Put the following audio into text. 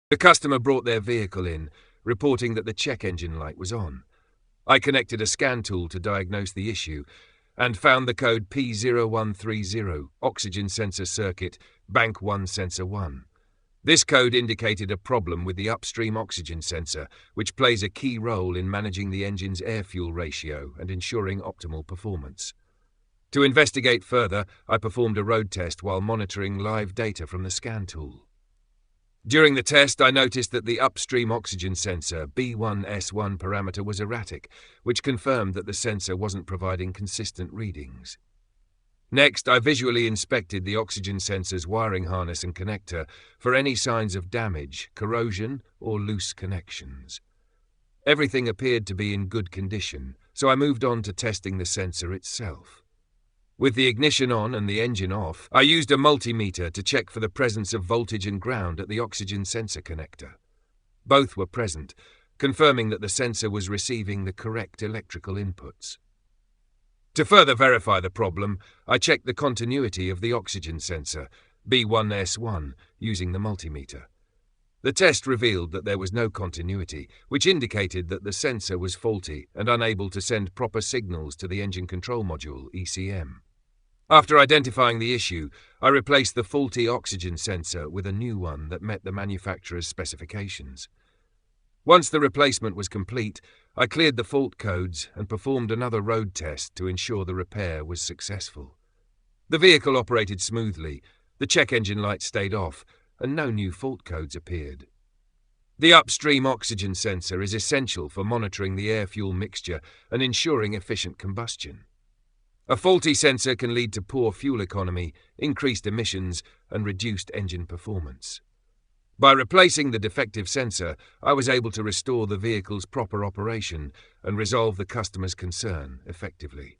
The customer brought their vehicle in, reporting that the check engine light was on. I connected a scan tool to diagnose the issue and found the code P0130, oxygen sensor circuit, bank 1 sensor 1. This code indicated a problem with the upstream oxygen sensor, which plays a key role in managing the engine's air-fuel ratio and ensuring optimal performance. To investigate further, I performed a road test while monitoring live data from the scan tool. During the test, I noticed that the upstream oxygen sensor B1S1 parameter was erratic, which confirmed that the sensor wasn't providing consistent readings. Next, I visually inspected the oxygen sensor's wiring harness and connector for any signs of damage, corrosion, or loose connections. Everything appeared to be in good condition, so I moved on to testing the sensor itself. With the ignition on and the engine off, I used a multimeter to check for the presence of voltage and ground at the oxygen sensor connector. Both were present, confirming that the sensor was receiving the correct electrical inputs. To further verify the problem, I checked the continuity of the oxygen sensor, B1S1, using the multimeter. The test revealed that there was no continuity, which indicated that the sensor was faulty and unable to send proper signals to the engine control module, ECM. After identifying the issue, I replaced the faulty oxygen sensor with a new one that met the manufacturer's specifications. Once the replacement was complete, I cleared the fault codes and performed another road test to ensure the repair was successful. The vehicle operated smoothly, the check engine light stayed off, and no new fault codes appeared. The upstream oxygen sensor is essential for monitoring the air-fuel mixture and ensuring efficient combustion. A faulty sensor can lead to poor fuel economy, increased emissions, and reduced engine performance. By replacing the defective sensor, I was able to restore the vehicle's proper operation and resolve the customer's concern effectively.